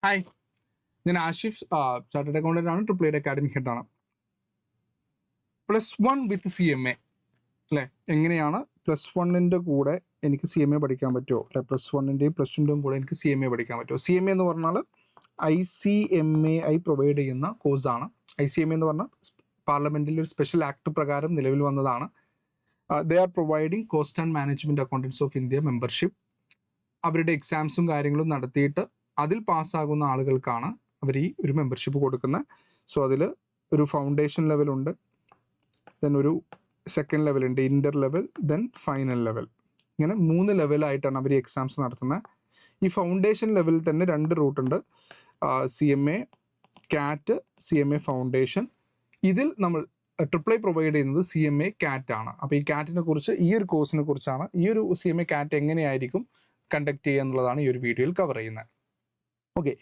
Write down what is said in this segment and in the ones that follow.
Hi, ഞാൻ Ashif, chartered accountant ആണ്. Triple A academic ഹെഡാണ്. +1 വിത്ത് CMA അല്ലേ? എങ്ങനെയാണ് +1ൻ്റെ കൂടെ എനിക്ക് CMA പഠിക്കാൻ പറ്റുമോ? അല്ലെ, +1ൻ്റെയും +2ൻ്റെയും കൂടെ എനിക്ക് CMA പഠിക്കാൻ പറ്റുമോ? CMA എന്ന് പറഞ്ഞാൽ ICMAI പ്രൊവൈഡ് ചെയ്യുന്ന കോഴ്സാണ്. ICMA എന്ന് പറഞ്ഞാൽ പാർലമെൻറ്റിൽ ഒരു സ്പെഷ്യൽ ആക്ട് പ്രകാരം നിലവിൽ വന്നതാണ്. They are providing cost and management accountants of India membership. അവരുടെ എക്സാംസും കാര്യങ്ങളും നടത്തിയിട്ട് അതിൽ പാസ്സാകുന്ന ആളുകൾക്കാണ് അവർ ഈ ഒരു മെമ്പർഷിപ്പ് കൊടുക്കുന്നത്. സോ അതിൽ ഒരു ഫൗണ്ടേഷൻ ലെവലുണ്ട്, ദെൻ ഒരു സെക്കൻഡ് ലെവലുണ്ട്, ഇൻ്റർ ലെവൽ, ദെൻ ഫൈനൽ ലെവൽ. ഇങ്ങനെ 3 ലെവലായിട്ടാണ് അവർ ഈ എക്സാംസ് നടത്തുന്നത്. ഈ ഫൗണ്ടേഷൻ ലെവലിൽ തന്നെ 2 റൂട്ടുണ്ട്, CMA CAT, CMA ഫൗണ്ടേഷൻ. ഇതിൽ നമ്മൾ ട്രിപ്പിൾ ഐ പ്രൊവൈഡ് ചെയ്യുന്നത് CMA CAT ആണ്. അപ്പോൾ ഈ CATനെ കുറിച്ച്, ഈ ഒരു കോഴ്സിനെ കുറിച്ചാണ്, ഈ ഒരു CMA CAT എങ്ങനെയായിരിക്കും കണ്ടക്ട് ചെയ്യുക എന്നുള്ളതാണ് ഈ ഒരു വീഡിയോയിൽ കവർ ചെയ്യുന്നത്. Okay,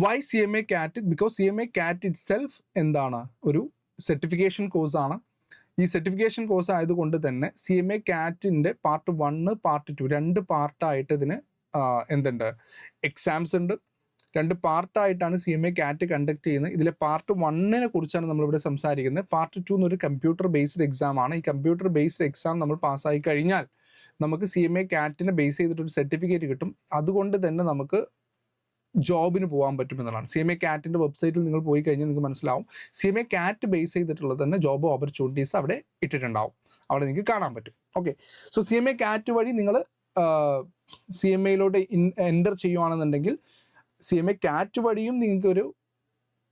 why CMA CAT? Because CMA CAT itself എന്താണ്, ഒരു സർട്ടിഫിക്കേഷൻ കോഴ്സാണ്. ഈ സർട്ടിഫിക്കേഷൻ കോഴ്സ് ആയതുകൊണ്ട് തന്നെ CMA CATൻ്റെ പാർട്ട് 1, പാർട്ട് 2 2 പാർട്ടായിട്ട് ഇതിന് എന്തുണ്ട്, എക്സാംസ് ഉണ്ട്. 2 പാർട്ടായിട്ടാണ് CMA CAT കണ്ടക്ട് ചെയ്യുന്നത്. ഇതിലെ പാർട്ട് 1നെ കുറിച്ചാണ് നമ്മളിവിടെ സംസാരിക്കുന്നത്. പാർട്ട് 2 എന്നൊരു കമ്പ്യൂട്ടർ ബേസ്ഡ് എക്സാം ആണ്. ഈ കമ്പ്യൂട്ടർ ബേസ്ഡ് എക്സാം നമ്മൾ പാസ്സായി കഴിഞ്ഞാൽ നമുക്ക് CMA CATനെ ബേസ് ചെയ്തിട്ടൊരു സർട്ടിഫിക്കറ്റ് കിട്ടും. അതുകൊണ്ട് തന്നെ നമുക്ക് ജോബിന് പോകാൻ പറ്റും എന്നുള്ളതാണ്. CMA CATൻ്റെ വെബ്സൈറ്റിൽ നിങ്ങൾ പോയി കഴിഞ്ഞാൽ നിങ്ങൾക്ക് മനസ്സിലാവും, CMA CAT ബേസ് ചെയ്തിട്ടുള്ളത് തന്നെ ജോബ് ഓപ്പർച്യൂണിറ്റീസ് അവിടെ ഇട്ടിട്ടുണ്ടാവും. അവിടെ നിങ്ങൾക്ക് കാണാൻ പറ്റും. ഓക്കെ, സോ CMA CAT വഴി നിങ്ങൾ CMAയിലോട്ട് എൻ്റർ ചെയ്യുകയാണെന്നുണ്ടെങ്കിൽ CMA CAT വഴിയും നിങ്ങൾക്ക് ഒരു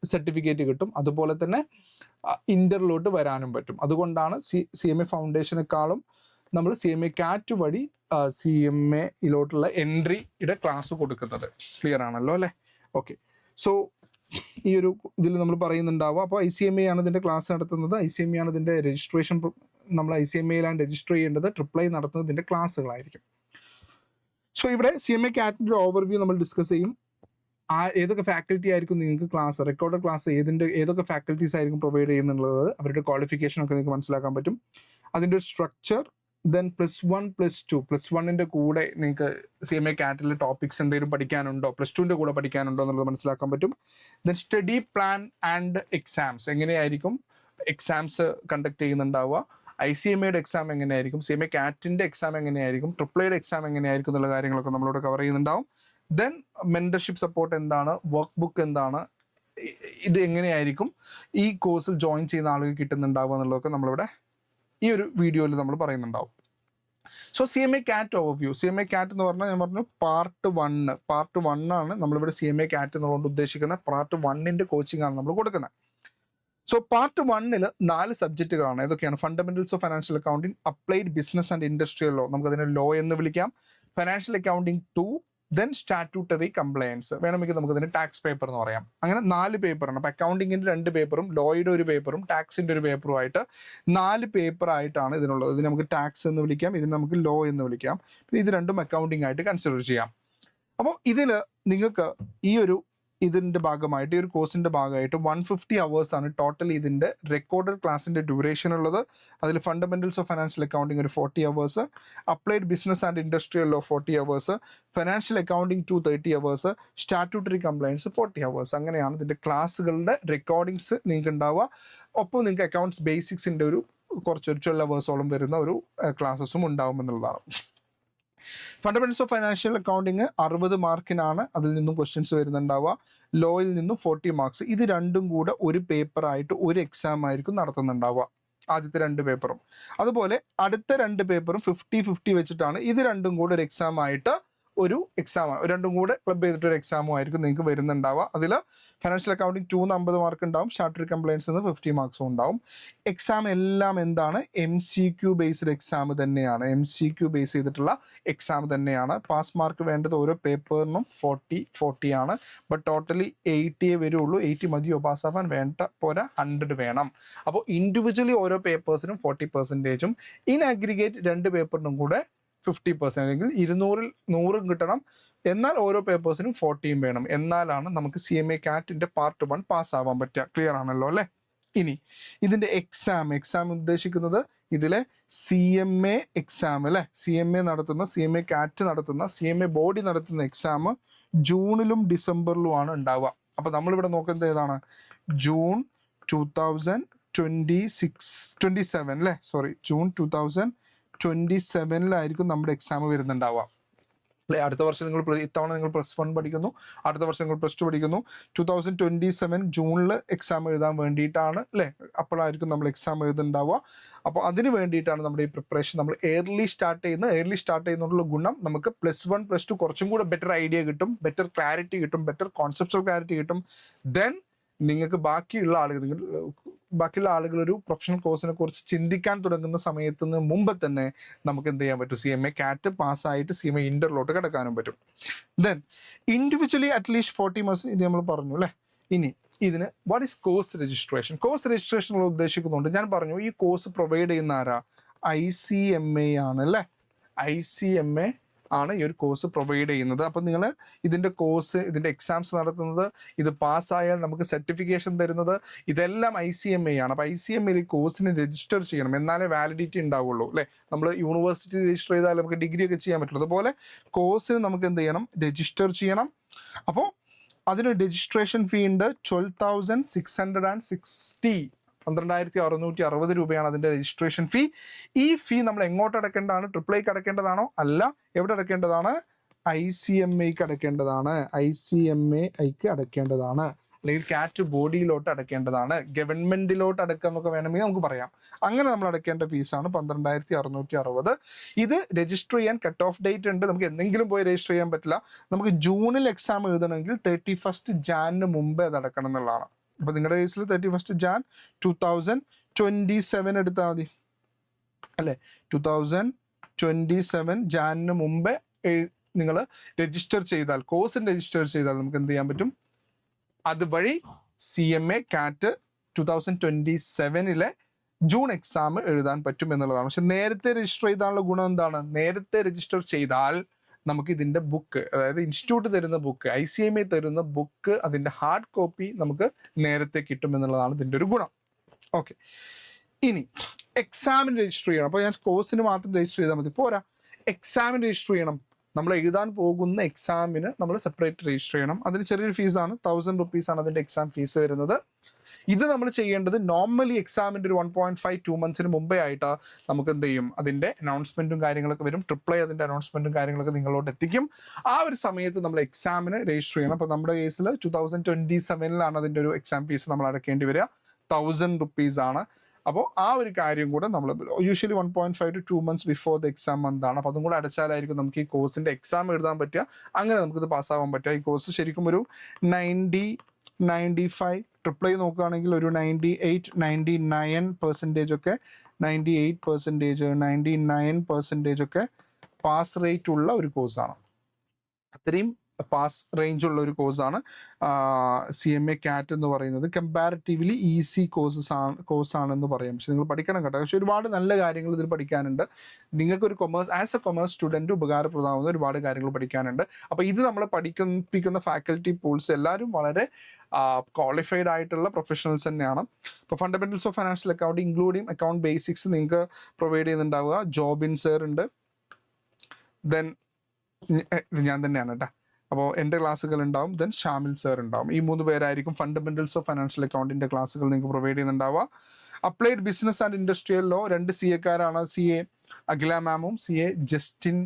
സർട്ടിഫിക്കറ്റ് കിട്ടും. അതുപോലെ തന്നെ ഇൻ്ററിലോട്ട് വരാനും പറ്റും. അതുകൊണ്ടാണ് CMA ഫൗണ്ടേഷനേക്കാളും നമ്മൾ CMA CAT വഴി CMAയിലോട്ടുള്ള എൻട്രിയുടെ ക്ലാസ് കൊടുക്കുന്നത്. ക്ലിയർ ആണല്ലോ അല്ലേ? ഓക്കെ, സോ ഈ ഒരു ഇതിൽ നമ്മൾ പറയുന്നുണ്ടാവുക, അപ്പോൾ ICMA ആണ് ഇതിൻ്റെ ക്ലാസ് നടത്തുന്നത്. ICMA ആണ് ഇതിൻ്റെ രജിസ്ട്രേഷൻ. നമ്മൾ ICMAയിലാണ് രജിസ്റ്റർ ചെയ്യേണ്ടത്. ട്രിപ്പിൾ ഐ നടത്തുന്നത് ഇതിൻ്റെ ക്ലാസ്സുകളായിരിക്കും. സോ ഇവിടെ CMA CATൻ്റെ ഓവർവ്യൂ നമ്മൾ ഡിസ്കസ് ചെയ്യും. ഏതൊക്കെ ഫാക്കൽറ്റി ആയിരിക്കും നിങ്ങൾക്ക് ക്ലാസ്, റെക്കോർഡ് ക്ലാസ് ഏതൊക്കെ ഫാക്കൽറ്റീസ് ആയിരിക്കും പ്രൊവൈഡ് ചെയ്യുന്നുള്ളത്, അവരുടെ ക്വാളിഫിക്കേഷൻ ഒക്കെ നിങ്ങൾക്ക് മനസ്സിലാക്കാൻ പറ്റും. അതിൻ്റെ ഒരു സ്ട്രക്ചർ, ദെൻ +1 +2, +1ൻ്റെ കൂടെ നിങ്ങൾക്ക് CMA CATൽ ടോപ്പിക്സ് എന്തെങ്കിലും പഠിക്കാനുണ്ടോ, +2ൻ്റെ കൂടെ പഠിക്കാനുണ്ടോ എന്നുള്ളത് മനസ്സിലാക്കാൻ പറ്റും. Then study plan and exams, എങ്ങനെയായിരിക്കും എക്സാംസ് കണ്ടക്ട് ചെയ്യുന്നുണ്ടാവുക, ICMAയുടെ എക്സാം എങ്ങനെയായിരിക്കും, CMA CATൻ്റെ എക്സാം എങ്ങനെയായിരിക്കും, ട്രിപ്പിൾ ഐയുടെ എക്സാം എങ്ങനെയായിരിക്കും എന്നുള്ള കാര്യങ്ങളൊക്കെ നമ്മളിവിടെ കവർ ചെയ്യുന്നുണ്ടാവും. ദെൻ മെൻറ്റർഷിപ്പ് സപ്പോർട്ട് എന്താണ്, വർക്ക് ബുക്ക് എന്താണ്, ഇത് എങ്ങനെയായിരിക്കും ഈ കോഴ്സിൽ ജോയിൻ ചെയ്യുന്ന ആളുകൾ കിട്ടുന്നുണ്ടാവുക എന്നുള്ളതൊക്കെ നമ്മളിവിടെ ഈ ഒരു വീഡിയോയിൽ നമ്മൾ പറയുന്നുണ്ടാവും. So CMA CAT overview. CMA CAT എന്ന് പറഞ്ഞാൽ ഞാൻ പറഞ്ഞു പാർട്ട് 1 ആണ് നമ്മളിവിടെ CMA CAT എന്നുകൊണ്ട് ഉദ്ദേശിക്കുന്ന. പാർട്ട് 1ൻ്റെ കോച്ചിങ് ആണ് നമ്മൾ കൊടുക്കുന്നത്. സോ പാർട്ട് 1ൽ 4 സബ്ജക്റ്റുകളാണ്. ഏതൊക്കെയാണ്? Fundamentals of financial accounting, applied business and industrial law, നമുക്കതിനെ ലോ എന്ന് വിളിക്കാം. Financial accounting 2, then statutory compliance, വേണമെങ്കിൽ നമുക്കതിന് ടാക്സ് പേപ്പർ എന്ന് പറയാം. അങ്ങനെ 4 പേപ്പറാണ്. അപ്പോൾ അക്കൗണ്ടിങ്ങിൻ്റെ 2 പേപ്പറും ലോയുടെ ഒരു പേപ്പറും ടാക്സിൻ്റെ ഒരു പേപ്പറും ആയിട്ട് 4 പേപ്പറായിട്ടാണ് ഇതിനുള്ളത്. ഇതിന് നമുക്ക് ടാക്സ് എന്ന് വിളിക്കാം, ഇതിന് നമുക്ക് ലോ എന്ന് വിളിക്കാം. പിന്നെ ഇത് രണ്ടും അക്കൗണ്ടിങ് ആയിട്ട് കൺസിഡർ ചെയ്യാം. അപ്പോൾ ഇതിൽ നിങ്ങൾക്ക് ഇതിൻ്റെ ഭാഗമായിട്ട്, ഈ ഒരു കോഴ്സിൻ്റെ ഭാഗമായിട്ട് 150 അവേഴ്സാണ് ടോട്ടൽ ഇതിൻ്റെ റെക്കോർഡഡ് ക്ലാസ്സിൻ്റെ ഡ്യൂറേഷൻ ഉള്ളത്. അതിൽ ഫണ്ടമെന്റൽസ് ഓഫ് ഫൈനാൻഷ്യൽ അക്കൗണ്ടിങ് ഒരു 40 hours, applied business and industrial law 40 hours, financial accounting 30 hours, statutory compliance 40 hours. അങ്ങനെയാണ് ഇതിൻ്റെ ക്ലാസ്സുകളുടെ റെക്കോർഡിങ്സ് നിങ്ങൾക്ക് ഉണ്ടാവുക. ഒപ്പം നിങ്ങൾക്ക് അക്കൗണ്ട്സ് ബേസിക്സിൻ്റെ ഒരു 12 അവേഴ്സോളം വരുന്ന ഒരു ക്ലാസ്സസും ഉണ്ടാവുമെന്നുള്ളതാണ്. ഫണ്ടമെന്റൽസ് ഓഫ് ഫൈനാൻഷ്യൽ അക്കൗണ്ടിങ് 60 മാർക്കിനാണ് അതിൽ നിന്നും ക്വസ്റ്റ്യൻസ് വരുന്നുണ്ടാവുക. ലോയിൽ നിന്നും 40 മാർക്സ്. ഇത് രണ്ടും കൂടെ ഒരു പേപ്പറായിട്ട് ഒരു എക്സാം ആയിരിക്കും നടത്തുന്നുണ്ടാവുക, ആദ്യത്തെ 2 പേപ്പറും. അതുപോലെ അടുത്ത 2 പേപ്പറും 50-50 വെച്ചിട്ടാണ്. ഇത് രണ്ടും കൂടെ ഒരു എക്സാം ആയിട്ട് ഒരു എക്സാമാണ്, രണ്ടും കൂടെ ക്ലബ് ചെയ്തിട്ടൊരു എക്സാമും ആയിരിക്കും നിങ്ങൾക്ക് വരുന്നുണ്ടാവുക. അതിൽ ഫൈനാൻഷ്യൽ അക്കൗണ്ടിങ് 2 50 മാർക്ക് ഉണ്ടാവും, സ്റ്റാറ്റ്യൂട്ടറി കംപ്ലയൻസ് 50 മാർക്സും ഉണ്ടാവും. എക്സാം എല്ലാം എന്താണ്? MCQ ബേസ്ഡ് എക്സാം തന്നെയാണ്. MCQ ബേസ് ചെയ്തിട്ടുള്ള എക്സാം തന്നെയാണ്. പാസ് മാർക്ക് വേണ്ടത് ഓരോ പേപ്പറിനും 40 ആണ്. ബട്ട് ടോട്ടലി 80 വരുള്ളൂ. 80 മതിയോ പാസ്സാവാൻ? വേണ്ട, പോരാ, 100 വേണം. അപ്പോൾ ഇൻഡിവിജ്വലി ഓരോ പേപ്പേഴ്സിനും 40%, ഇൻ അഗ്രിഗേറ്റ് 2 പേപ്പറിനും കൂടെ 50%, അല്ലെങ്കിൽ 200-ൽ 100 കിട്ടണം. എന്നാൽ ഓരോ പേപ്പേഴ്സിനും 40 വേണം. എന്നാലാണ് നമുക്ക് CMA CATൻ്റെ പാർട്ട് 1 പാസ്സാവാൻ പറ്റുക. ക്ലിയർ ആണല്ലോ അല്ലേ? ഇനി ഇതിൻ്റെ എക്സാം ഉദ്ദേശിക്കുന്നത് ഇതിലെ CMA എക്സാം അല്ലേ, CMA നടത്തുന്ന, CMA CAT നടത്തുന്ന, CMA ബോഡി നടത്തുന്ന എക്സാം ജൂണിലും ഡിസംബറിലുമാണ് ഉണ്ടാവുക. അപ്പോൾ നമ്മളിവിടെ നോക്കുന്നത് ഏതാണ്? ജൂൺ 2027 അല്ലേ, ജൂൺ 2027 നമ്മുടെ എക്സാം വരുന്നുണ്ടാവുക അല്ലെ. അടുത്ത വർഷം ഇത്തവണ നിങ്ങൾ +1 പഠിക്കുന്നു, അടുത്ത വർഷം നിങ്ങൾ +2 പഠിക്കുന്നു. 2027 ജൂണിൽ എക്സാം എഴുതാൻ വേണ്ടിയിട്ടാണ് അല്ലേ, അപ്പോഴായിരിക്കും നമ്മൾ എക്സാം എഴുതുന്നുണ്ടാവുക. അപ്പോൾ അതിന് വേണ്ടിയിട്ടാണ് നമ്മുടെ ഈ പ്രിപ്പറേഷൻ നമ്മൾ ഏർലി സ്റ്റാർട്ട് ചെയ്യുന്നതിനുള്ള ഗുണം നമുക്ക് +1 +2 കുറച്ചും കൂടെ ബെറ്റർ ഐഡിയ കിട്ടും, ബെറ്റർ ക്ലാരിറ്റി കിട്ടും, ബെറ്റർ കോൺസെപ്റ്റ്സ് ക്ലാരിറ്റി കിട്ടും. ദെൻ നിങ്ങൾക്ക് ബാക്കിയുള്ള ആളുകൾ ഒരു പ്രൊഫഷണൽ കോഴ്സിനെ കുറിച്ച് ചിന്തിക്കാൻ തുടങ്ങുന്ന സമയത്തിന് മുമ്പ് തന്നെ നമുക്ക് എന്ത് ചെയ്യാൻ പറ്റും? CMA CAT പാസ്സായിട്ട് CMA ഇന്ററിലോട്ട് കിടക്കാനും പറ്റും. ദെൻ ഇൻഡിവിജ്വലി അറ്റ്ലീസ്റ്റ് 40 മാർക്സ് ഇത് നമ്മൾ പറഞ്ഞു അല്ലേ. ഇനി ഇതിന് what is course registration? Course registration ഉദ്ദേശിക്കുന്നുണ്ട്. ഞാൻ പറഞ്ഞു ഈ കോഴ്സ് പ്രൊവൈഡ് ചെയ്യുന്ന ആരാ? ICMA ആണ് അല്ലേ. ICMA ആണ് ഈ ഒരു കോഴ്സ് പ്രൊവൈഡ് ചെയ്യുന്നത്. അപ്പം നിങ്ങൾ ഇതിൻ്റെ എക്സാംസ് നടത്തുന്നത്, ഇത് പാസ്സായാൽ നമുക്ക് സർട്ടിഫിക്കേഷൻ തരുന്നത്, ഇതെല്ലാം ICMA ആണ്. അപ്പോൾ ICMA ഈ കോഴ്സിന് രജിസ്റ്റർ ചെയ്യണം, എന്നാലേ വാലിഡിറ്റി ഉണ്ടാവുള്ളൂ അല്ലേ. നമ്മൾ യൂണിവേഴ്സിറ്റി രജിസ്റ്റർ ചെയ്താൽ നമുക്ക് ഡിഗ്രി ഒക്കെ ചെയ്യാൻ പറ്റുള്ളൂ. അതുപോലെ കോഴ്സിന് നമുക്ക് എന്ത് ചെയ്യണം? രജിസ്റ്റർ ചെയ്യണം. അപ്പോൾ അതിന് രജിസ്ട്രേഷൻ ഫീ ഉണ്ട് 12,660, 12,660 രൂപയാണ് അതിൻ്റെ രജിസ്ട്രേഷൻ ഫീ. ഈ ഫീ നമ്മൾ എങ്ങോട്ട് അടക്കേണ്ടതാണ്? IIIക്ക് അടക്കേണ്ടതാണോ? അല്ല. എവിടെ അടക്കേണ്ടതാണ്? ICMAക്ക് അടക്കേണ്ടതാണ്. ICMAക്ക് അടക്കേണ്ടതാണ്, അല്ലെങ്കിൽ CAT ബോഡിയിലോട്ട് അടക്കേണ്ടതാണ്, ഗവൺമെന്റിലോട്ട് അടക്കുക എന്നൊക്കെ വേണമെങ്കിൽ നമുക്ക് പറയാം. അങ്ങനെ നമ്മൾ അടക്കേണ്ട ഫീസാണ് 12,660. ഇത് രജിസ്റ്റർ ചെയ്യാൻ കട്ട് ഓഫ് ഡേറ്റ് ഉണ്ട്. നമുക്ക് എന്തെങ്കിലും പോയി രജിസ്റ്റർ ചെയ്യാൻ പറ്റില്ല. നമുക്ക് ജൂണിൽ എക്സാം എഴുതണമെങ്കിൽ 31 ജാനുവിന് മുമ്പേ അത് അടക്കണം എന്നുള്ളതാണ്. അപ്പോൾ നിങ്ങളുടെ കേസിൽ 31 ജാൻ 2027 എടുത്താൽ മതി അല്ലേ. 2027 ജാനുവിന് മുമ്പേ നിങ്ങൾ രജിസ്റ്റർ ചെയ്താൽ, കോഴ്സിന് രജിസ്റ്റർ ചെയ്താൽ നമുക്ക് എന്ത് ചെയ്യാൻ പറ്റും? അതുവഴി CMA CAT 2027 ജൂൺ എക്സാം എഴുതാൻ പറ്റും എന്നുള്ളതാണ്. പക്ഷെ നേരത്തെ രജിസ്റ്റർ ചെയ്താലുള്ള ഗുണം എന്താണ്? നേരത്തെ രജിസ്റ്റർ ചെയ്താൽ നമുക്ക് ഇതിൻ്റെ ബുക്ക്, അതായത് ഇൻസ്റ്റിറ്റ്യൂട്ട് തരുന്ന ബുക്ക്, ICMA തരുന്ന ബുക്ക്, അതിൻ്റെ ഹാർഡ് കോപ്പി നമുക്ക് നേരത്തെ കിട്ടും എന്നുള്ളതാണ് ഇതിൻ്റെ ഒരു ഗുണം. ഓക്കെ, ഇനി എക്സാമിന് രജിസ്റ്റർ ചെയ്യണം. അപ്പോൾ ഞാൻ കോഴ്സിന് മാത്രം രജിസ്റ്റർ ചെയ്താൽ മതി പോരാ, എക്സാമിന് രജിസ്റ്റർ ചെയ്യണം. നമ്മൾ എഴുതാൻ പോകുന്ന എക്സാമിന് നമ്മൾ സെപ്പറേറ്റ് രജിസ്റ്റർ ചെയ്യണം. അതിന് ചെറിയൊരു ഫീസാണ്, 1000 റുപ്പീസാണ് അതിൻ്റെ എക്സാം ഫീസ് വരുന്നത്. ഇത് നമ്മൾ ചെയ്യേണ്ടത് നോർമലി എക്സാമിൻ്റെ ഒരു 1.5-2 മന്ത്സിന് മുമ്പേ ആയിട്ട് നമുക്ക് എന്ത് ചെയ്യും? അതിൻ്റെ അനൗൺസ്മെൻറ്റും കാര്യങ്ങളൊക്കെ വരും. IIII അതിൻ്റെ അനൗൺസ്മെൻറ്റും കാര്യങ്ങളൊക്കെ നിങ്ങളോട് എത്തിക്കും. ആ ഒരു സമയത്ത് നമ്മൾ എക്സാമിന് രജിസ്റ്റർ ചെയ്യണം. അപ്പോൾ നമ്മുടെ കേസിൽ 2027 അതിൻ്റെ ഒരു എക്സാം ഫീസ് നമ്മൾ അടക്കേണ്ടി വരിക, 1000 റുപ്പീസാണ്. അപ്പോൾ ആ ഒരു കാര്യം കൂടെ നമ്മൾ usually 1.5-2 months before the exam മന്താണ്. അപ്പോൾ അതും കൂടെ അടച്ചാലായിരിക്കും നമുക്ക് ഈ കോഴ്സിൻ്റെ എക്സാം എഴുതാൻ പറ്റുക, അങ്ങനെ നമുക്കിത് പാസ്സാവാൻ പറ്റുക. ഈ കോഴ്സ് ശരിക്കും ഒരു 90-95, IIII നോക്കുകയാണെങ്കിൽ ഒരു 98-99% ഒക്കെ, 98%, 99% ഒക്കെ പാസ് റേറ്റ് ഉള്ള ഒരു കോഴ്സാണ്. അത്രയും പാസ് റേഞ്ച് ഉള്ള ഒരു കോഴ്സാണ് CMA CAT എന്ന് പറയുന്നത്. കമ്പാരിറ്റീവ്ലി ഈസി കോഴ്സാണെന്ന് പറയാം. പക്ഷെ നിങ്ങൾ പഠിക്കണം കേട്ടോ. പക്ഷെ ഒരുപാട് നല്ല കാര്യങ്ങൾ ഇതിൽ പഠിക്കാനുണ്ട്. നിങ്ങൾക്കൊരു ആസ് എ കൊമേഴ്സ് സ്റ്റുഡൻറ്റ് ഉപകാരപ്രദമാകുന്ന ഒരുപാട് കാര്യങ്ങൾ പഠിക്കാനുണ്ട്. അപ്പോൾ ഇത് നമ്മൾ പഠിപ്പിക്കുന്ന ഫാക്കൽറ്റി പൂൾസ് എല്ലാവരും വളരെ ക്വാളിഫൈഡ് ആയിട്ടുള്ള പ്രൊഫഷണൽസ് തന്നെയാണ്. ഇപ്പോൾ fundamentals of financial accounting including account basics നിങ്ങൾക്ക് പ്രൊവൈഡ് ചെയ്യുന്നുണ്ടാവുക. ജോബിൻ സർ ഉണ്ട്, ദെൻ ഇത് ഞാൻ തന്നെയാണ് കേട്ടോ. അപ്പോൾ എൻ്റെ ക്ലാസ്സുകൾ ഉണ്ടാവും, ദെൻ ഷാമിൽ സർ ഉണ്ടാവും. ഈ 3 പേരായിരിക്കും ഫണ്ടമെന്റൽസ് ഓഫ് ഫൈനാൻഷ്യൽ അക്കൗണ്ടിൻ്റെ ക്ലാസ്സുകൾ നിങ്ങൾക്ക് പ്രൊവൈഡ് ചെയ്യുന്നുണ്ടാവുക. Applied business and industrial law 2 CA-കാരാണ്, CA അഖില മാമും CA ജസ്റ്റിൻ.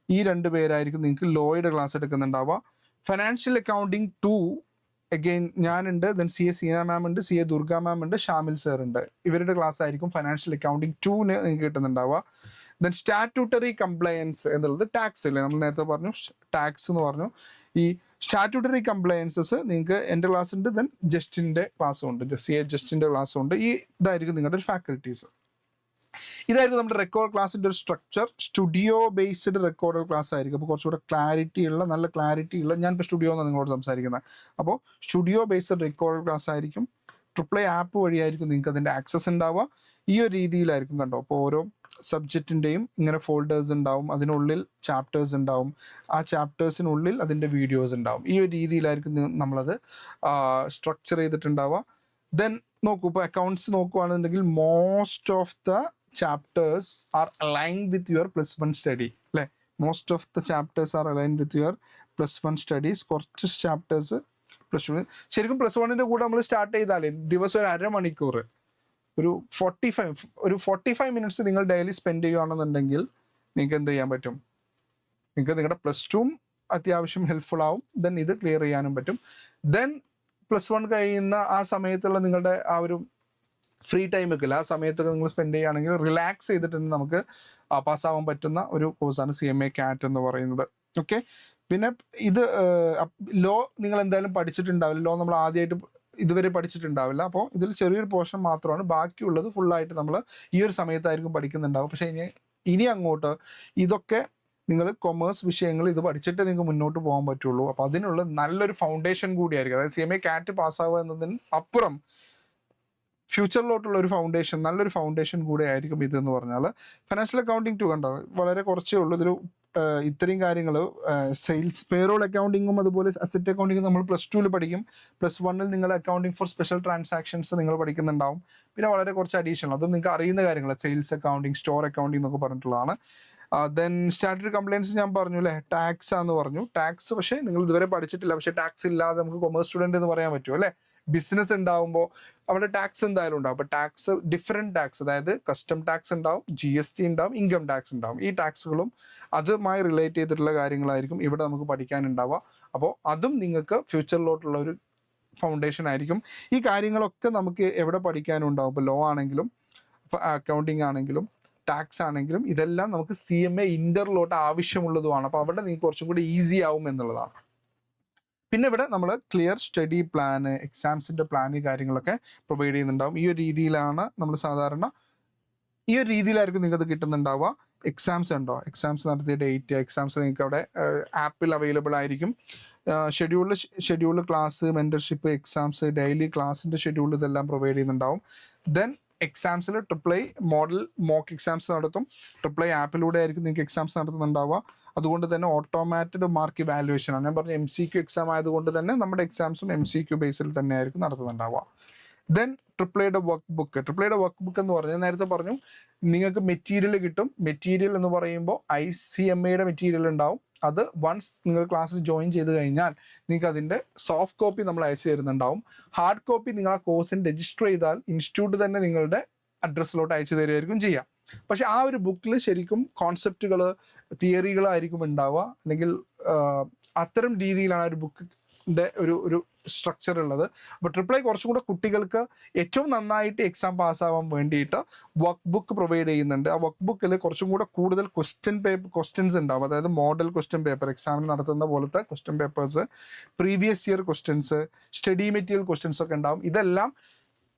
ഈ 2 പേരായിരിക്കും നിങ്ങൾക്ക് ലോയുടെ ക്ലാസ് എടുക്കുന്നുണ്ടാവുക. ഫൈനാൻഷ്യൽ അക്കൗണ്ടിങ് 2 അഗെയിൻ ഞാനുണ്ട്, ദെൻ CA സീന മാം ഉണ്ട്, CA ദുർഗ മാം ഉണ്ട്, ഷാമിൽ സർ ഉണ്ട്. ഇവരുടെ ക്ലാസ് ആയിരിക്കും ഫൈനാൻഷ്യൽ അക്കൗണ്ടിങ് 2-ന് നിങ്ങൾക്ക് കിട്ടുന്നുണ്ടാവുക. ദെൻ സ്റ്റാറ്റ്യൂട്ടറി കംപ്ലയൻസ് എന്നുള്ളത് ടാക്സ് അല്ലേ, നമ്മൾ നേരത്തെ പറഞ്ഞു ടാക്സ് എന്ന് പറഞ്ഞു. ഈ സ്റ്റാറ്റ്യൂട്ടറി കംപ്ലയൻസസ് നിങ്ങൾക്ക് എൻ്റെ ക്ലാസ് ഉണ്ട്, ദെൻ ജസ്റ്റിൻ്റെ ക്ലാസ്സും ഉണ്ട്, CA ജസ്റ്റിൻ്റെ ക്ലാസ്സും ഉണ്ട്. ഇതായിരിക്കും നിങ്ങളുടെ ഒരു ഫാക്കൽറ്റീസ്. ഇതായിരുന്നു നമ്മുടെ റെക്കോർഡ് ക്ലാസ്സിൻ്റെ ഒരു structure. Studio based record class ആയിരിക്കും. അപ്പോൾ കുറച്ചുകൂടെ നല്ല ക്ലാരിറ്റി ഉള്ള, ഞാനിപ്പോൾ സ്റ്റുഡിയോ എന്നാണ് നിങ്ങളോട് സംസാരിക്കുന്നത്. അപ്പോൾ സ്റ്റുഡിയോ ബേസ്ഡ് റെക്കോർഡ് ക്ലാസ് ആയിരിക്കും. IIII ആപ്പ് വഴിയായിരിക്കും നിങ്ങൾക്ക് അതിൻ്റെ ആക്സസ് ഉണ്ടാവുക. ഈ ഒരു രീതിയിലായിരിക്കും കണ്ടോ. അപ്പോൾ ഓരോ സബ്ജക്റ്റിൻ്റെയും ഇങ്ങനെ ഫോൾഡേഴ്സ് ഉണ്ടാവും, അതിനുള്ളിൽ ചാപ്റ്റേഴ്സ് ഉണ്ടാവും, ആ ചാപ്റ്റേഴ്സിനുള്ളിൽ അതിൻ്റെ വീഡിയോസ് ഉണ്ടാവും. ഈ ഒരു രീതിയിലായിരിക്കും നമ്മളത് സ്ട്രക്ചർ ചെയ്തിട്ടുണ്ടാവുക. ദെൻ നോക്കൂ, ഇപ്പോൾ അക്കൗണ്ട്സ് നോക്കുകയാണെന്നുണ്ടെങ്കിൽ most of the chapters are aligned with your +1 study അല്ലേ. Most of the chapters are aligned with your +1 studies, കുറച്ച് ചാപ്റ്റേഴ്സ് +2. ശരിക്കും +1ൻ്റെ കൂടെ നമ്മൾ സ്റ്റാർട്ട് ചെയ്താലേ ദിവസം ഒരു അരമണിക്കൂർ, ഒരു 45 മിനിറ്റ്സ് നിങ്ങൾ ഡെയിലി സ്പെൻഡ് ചെയ്യുകയാണെന്നുണ്ടെങ്കിൽ നിങ്ങൾക്ക് എന്ത് ചെയ്യാൻ പറ്റും? നിങ്ങൾക്ക് നിങ്ങളുടെ +2 അത്യാവശ്യം ഹെൽപ്ഫുൾ ആവും. ദെൻ ഇത് ക്ലിയർ ചെയ്യാനും പറ്റും. ദെൻ +1 കഴിയുന്ന ആ സമയത്തുള്ള നിങ്ങളുടെ ആ ഒരു ഫ്രീ ടൈം ഒക്കെ ഇല്ല, ആ സമയത്തൊക്കെ നിങ്ങൾ സ്പെൻഡ് ചെയ്യുകയാണെങ്കിൽ റിലാക്സ് ചെയ്തിട്ട് നമുക്ക് പാസ്സാവാൻ പറ്റുന്ന ഒരു കോഴ്സാണ് CMA CAT എന്ന് പറയുന്നത്. ഓക്കെ. പിന്നെ ഇത് ലോ നിങ്ങൾ എന്തായാലും പഠിച്ചിട്ടുണ്ടാവില്ല, ലോ നമ്മൾ ആദ്യമായിട്ട് ഇതുവരെ പഠിച്ചിട്ടുണ്ടാവില്ല. അപ്പോൾ ഇതിൽ ചെറിയൊരു പോർഷൻ മാത്രമാണ്, ബാക്കിയുള്ളത് ഫുള്ളായിട്ട് നമ്മൾ ഈ ഒരു സമയത്തായിരിക്കും പഠിക്കുന്നുണ്ടാവും. പക്ഷേ ഇനി അങ്ങോട്ട് ഇതൊക്കെ നിങ്ങൾ കൊമേഴ്സ് വിഷയങ്ങൾ ഇത് പഠിച്ചിട്ട് നിങ്ങൾക്ക് മുന്നോട്ട് പോകാൻ പറ്റുള്ളൂ. അപ്പോൾ അതിനുള്ള നല്ലൊരു ഫൗണ്ടേഷൻ കൂടിയായിരിക്കും. അതായത് CMA CAT പാസ്സാവുക എന്നതിന് അപ്പുറം ഫ്യൂച്ചറിലോട്ടുള്ള ഒരു ഫൗണ്ടേഷൻ, നല്ലൊരു ഫൗണ്ടേഷൻ കൂടെ ആയിരിക്കും ഇതെന്ന് പറഞ്ഞാൽ. ഫിനാൻഷ്യൽ അക്കൗണ്ടിങ് 2 കണ്ടോ, വളരെ കുറച്ചേ ഉള്ളൂ ഇതിൽ. ഇത്രയും കാര്യങ്ങൾ സെയിൽസ് പേറോൾ അക്കൗണ്ടിങ്ങും അതുപോലെ അസറ്റ് അക്കൗണ്ടിങ്ങും നമ്മൾ +2 പഠിക്കും. +1 നിങ്ങൾ അക്കൗണ്ടിങ് ഫോർ സ്പെഷ്യൽ ട്രാൻസാക്ഷൻസ് നിങ്ങൾ പഠിക്കുന്നുണ്ടാവും. പിന്നെ വളരെ കുറച്ച് അഡീഷണൽ, അതും നിങ്ങൾക്ക് അറിയുന്ന കാര്യങ്ങൾ, സെയിൽസ് അക്കൗണ്ടിങ്, സ്റ്റോർ അക്കൗണ്ടിങ് എന്നൊക്കെ പറഞ്ഞിട്ടുള്ളതാണ്. ദെൻ സ്റ്റാറ്റ്യൂട്ടറി കംപ്ലയൻസ് ഞാൻ പറഞ്ഞു അല്ലേ, ടാക്സ് ആണെന്ന് പറഞ്ഞു. ടാക്സ് പക്ഷേ നിങ്ങൾ ഇതുവരെ പഠിച്ചിട്ടില്ല, പക്ഷേ ടാക്സ് ഇല്ലാതെ നമുക്ക് കൊമേഴ്സ് സ്റ്റുഡൻറ്റ് എന്ന് പറയാൻ പറ്റും അല്ലേ. ബിസിനസ് ഉണ്ടാവുമ്പോൾ അവിടെ ടാക്സ് എന്തായാലും ഉണ്ടാവും. അപ്പോൾ ടാക്സ്, ഡിഫറെൻറ്റ് ടാക്സ്, അതായത് കസ്റ്റം ടാക്സ് ഉണ്ടാവും, GST ഉണ്ടാവും, ഇൻകം ടാക്സ് ഉണ്ടാവും. ഈ ടാക്സുകളും അതുമായി റിലേറ്റ് ചെയ്തിട്ടുള്ള കാര്യങ്ങളായിരിക്കും ഇവിടെ നമുക്ക് പഠിക്കാനുണ്ടാവുക. അപ്പോൾ അതും നിങ്ങൾക്ക് ഫ്യൂച്ചറിലോട്ടുള്ള ഒരു ഫൗണ്ടേഷൻ ആയിരിക്കും. ഈ കാര്യങ്ങളൊക്കെ നമുക്ക് എവിടെ പഠിക്കാനുണ്ടാവും? ഇപ്പോൾ ലോ ആണെങ്കിലും അക്കൗണ്ടിങ് ആണെങ്കിലും ടാക്സ് ആണെങ്കിലും ഇതെല്ലാം നമുക്ക് CMA ഇന്ററിലോട്ട് ആവശ്യമുള്ളതുമാണ്. അപ്പോൾ അവിടെ നിങ്ങൾക്ക് കുറച്ചും കൂടി ഈസി ആവും എന്നുള്ളതാണ്. പിന്നെ ഇവിടെ നമ്മൾ ക്ലിയർ സ്റ്റഡി പ്ലാന്, എക്സാംസിൻ്റെ പ്ലാന്, കാര്യങ്ങളൊക്കെ പ്രൊവൈഡ് ചെയ്യുന്നുണ്ടാവും. ഈ ഒരു രീതിയിലാണ് നമ്മൾ സാധാരണ, ഈ ഒരു രീതിയിലായിരിക്കും നിങ്ങൾക്ക് കിട്ടുന്നുണ്ടാവുക. എക്സാംസ് ഉണ്ടോ, എക്സാംസ് നടത്തിയ ഡേറ്റ്, എക്സാംസ് നിങ്ങൾക്ക് അവിടെ ആപ്പിൽ അവൈലബിൾ ആയിരിക്കും. Scheduled class, mentorship, exams, daily ക്ലാസ്സിൻ്റെ ഷെഡ്യൂൾ, ഇതെല്ലാം പ്രൊവൈഡ് ചെയ്യുന്നുണ്ടാവും. ദെൻ എക്സാംസിൽ AAA മോഡൽ മോക്ക് എക്സാംസ് നടത്തും. AAA ആപ്പിലൂടെ ആയിരിക്കും നിങ്ങൾക്ക് എക്സാംസ് നടത്തുന്നുണ്ടാവുക. അതുകൊണ്ട് തന്നെ ഓട്ടോമാറ്റഡ് മാർക്ക് ഇവാലുവേഷൻ ആണ്. ഞാൻ പറഞ്ഞു MCQ എക്സാം ആയതുകൊണ്ട് തന്നെ നമ്മുടെ എക്സാംസും MCQ ബേസിൽ തന്നെ ആയിരിക്കും നടത്തുന്നുണ്ടാവുക. ദെൻ AAAയുടെ വർക്ക് ബുക്ക് എന്ന് പറഞ്ഞാൽ നേരത്തെ പറഞ്ഞു, നിങ്ങൾക്ക് മെറ്റീരിയൽ കിട്ടും. മെറ്റീരിയൽ എന്ന് പറയുമ്പോൾ ICMAയുടെ മെറ്റീരിയൽ ഉണ്ടാവും. അത് വൺസ് നിങ്ങൾ ക്ലാസ്സിൽ ജോയിൻ ചെയ്ത് കഴിഞ്ഞാൽ നിങ്ങൾക്ക് അതിൻ്റെ സോഫ്റ്റ് കോപ്പി നമ്മൾ അയച്ചു തരുന്നുണ്ടാവും. ഹാർഡ് കോപ്പി നിങ്ങൾ ആ കോഴ്സിന് രജിസ്റ്റർ ചെയ്താൽ ഇൻസ്റ്റിറ്റ്യൂട്ട് തന്നെ നിങ്ങളുടെ അഡ്രസ്സിലോട്ട് അയച്ചു തരുമായിരിക്കും ചെയ്യാം. പക്ഷെ ആ ഒരു ബുക്കിൽ ശരിക്കും കോൺസെപ്റ്റുകൾ, തിയറികളായിരിക്കും ഉണ്ടാവുക. അല്ലെങ്കിൽ അത്തരം രീതിയിലാണ് ഒരു ബുക്കിൻ്റെ ഒരു സ്ട്രക്ചർ ഉള്ളത്. അപ്പോൾ AAA കുറച്ചും കൂടെ കുട്ടികൾക്ക് ഏറ്റവും നന്നായിട്ട് എക്സാം പാസ്സാവാൻ വേണ്ടിയിട്ട് വർക്ക് ബുക്ക് പ്രൊവൈഡ് ചെയ്യുന്നുണ്ട്. ആ വർക്ക് ബുക്കിൽ കുറച്ചും കൂടെ കൂടുതൽ ക്വസ്റ്റ്യൻസ് ഉണ്ടാവും. അതായത് മോഡൽ ക്വസ്റ്റ്യൻ പേപ്പർ, എക്സാമിന് നടത്തുന്ന പോലത്തെ question papers, previous year questions, study material questions ഒക്കെ ഉണ്ടാവും. ഇതെല്ലാം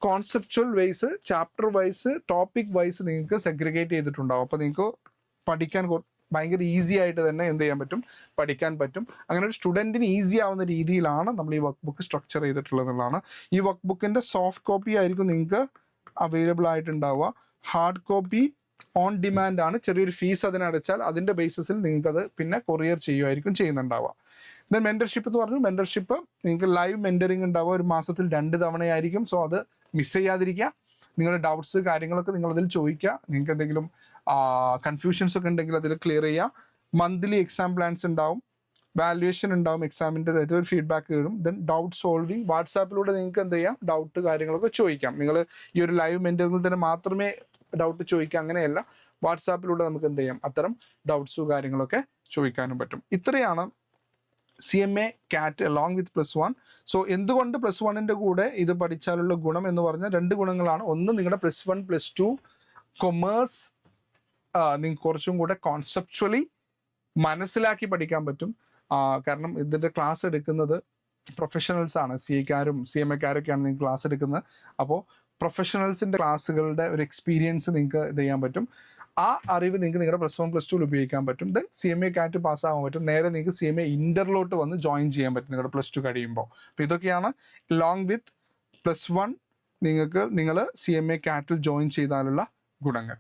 conceptual wise, chapter wise, topic wise നിങ്ങൾക്ക് സെഗ്രിഗേറ്റ് ചെയ്തിട്ടുണ്ടാവും. അപ്പോൾ നിങ്ങൾക്ക് പഠിക്കാൻ ഭയങ്കര ഈസി ആയിട്ട് തന്നെ എന്ത് ചെയ്യാൻ പറ്റും, പഠിക്കാൻ പറ്റും. അങ്ങനെ ഒരു സ്റ്റുഡൻറ്റിന് ഈസി ആവുന്ന രീതിയിലാണ് നമ്മൾ ഈ വർക്ക് ബുക്ക് സ്ട്രക്ചർ ചെയ്തിട്ടുള്ളതെന്നുള്ളതാണ്. ഈ വർക്ക് ബുക്കിൻ്റെ സോഫ്റ്റ് കോപ്പി ആയിരിക്കും നിങ്ങൾക്ക് അവൈലബിൾ ആയിട്ടുണ്ടാവുക. ഹാർഡ് കോപ്പി ഓൺ ഡിമാൻഡ് ആണ്. ചെറിയൊരു ഫീസ് അതിനടച്ചാൽ അതിൻ്റെ ബേസിസിൽ നിങ്ങൾക്കത് പിന്നെ കൊറിയർ ചെയ്യുമായിരിക്കും ചെയ്യുന്നുണ്ടാവുക. ദെൻ മെൻറ്റർഷിപ്പ് എന്ന് പറഞ്ഞു, മെൻറ്റർഷിപ്പ് നിങ്ങൾക്ക് ലൈവ് മെൻറ്ററിങ് ഉണ്ടാവുക. ഒരു മാസത്തിൽ 2 തവണയായിരിക്കും. സോ അത് മിസ് ചെയ്യാതിരിക്കുക. നിങ്ങളുടെ ഡൗട്ട്സ്, കാര്യങ്ങളൊക്കെ നിങ്ങളതിൽ ചോദിക്കുക. നിങ്ങൾക്ക് എന്തെങ്കിലും കൺഫ്യൂഷൻസ് ഒക്കെ ഉണ്ടെങ്കിൽ അതിൽ ക്ലിയർ ചെയ്യുക. മന്ത്ലി എക്സാം പ്ലാൻസ് ഉണ്ടാവും, വാല്യുവേഷൻ ഉണ്ടാവും, എക്സാമിൻ്റെ ഒരു ഫീഡ്ബാക്ക് വരും. ദെൻ ഡൗട്ട് സോൾവിങ്, വാട്സാപ്പിലൂടെ നിങ്ങൾക്ക് എന്ത് ചെയ്യാം, ഡൗട്ട് കാര്യങ്ങളൊക്കെ ചോദിക്കാം. നിങ്ങൾ ഈ ഒരു ലൈവ് മെൻറ്ററിങ്ങിൽ തന്നെ മാത്രമേ ഡൗട്ട് ചോദിക്കുക, അങ്ങനെയല്ല. വാട്സാപ്പിലൂടെ നമുക്ക് എന്ത് ചെയ്യാം, അത്തരം ഡൗട്ട്സും കാര്യങ്ങളൊക്കെ ചോദിക്കാനും പറ്റും. ഇത്രയാണ് CMA CAT along with +1. So എന്തുകൊണ്ട് +1ൻ്റെ കൂടെ ഇത് പഠിച്ചാലുള്ള ഗുണം എന്ന് പറഞ്ഞാൽ 2 ഗുണങ്ങളാണ്. ഒന്ന്, നിങ്ങളുടെ +1 +2 കൊമേഴ്സ് നിങ്ങൾക്ക് കുറച്ചും കൂടെ കോൺസെപ്ച്വലി മനസ്സിലാക്കി പഠിക്കാൻ പറ്റും. കാരണം ഇതിൻ്റെ ക്ലാസ് എടുക്കുന്നത് പ്രൊഫഷണൽസ് ആണ്. CA-ക്കാരും CMA-ക്കാരൊക്കെയാണ് നിങ്ങൾക്ക് ക്ലാസ് എടുക്കുന്നത്. അപ്പോൾ പ്രൊഫഷണൽസിൻ്റെ ക്ലാസ്സുകളുടെ ഒരു എക്സ്പീരിയൻസ് നിങ്ങൾക്ക് ഇത് ചെയ്യാൻ പറ്റും. ആ അറിവ് നിങ്ങൾക്ക് നിങ്ങളുടെ +1 +2 ഉപയോഗിക്കാൻ പറ്റും. ദെൻ CMA CAT പാസ്സാകാൻ പറ്റും. നേരെ നിങ്ങൾക്ക് CMA ഇന്ററിലോട്ട് വന്ന് ജോയിൻ ചെയ്യാൻ പറ്റും നിങ്ങളുടെ +2 കഴിയുമ്പോൾ. അപ്പോൾ ഇതൊക്കെയാണ് ലോങ് വിത്ത് +1 നിങ്ങൾ CMA CAT ജോയിൻ ചെയ്താലുള്ള ഗുണങ്ങൾ.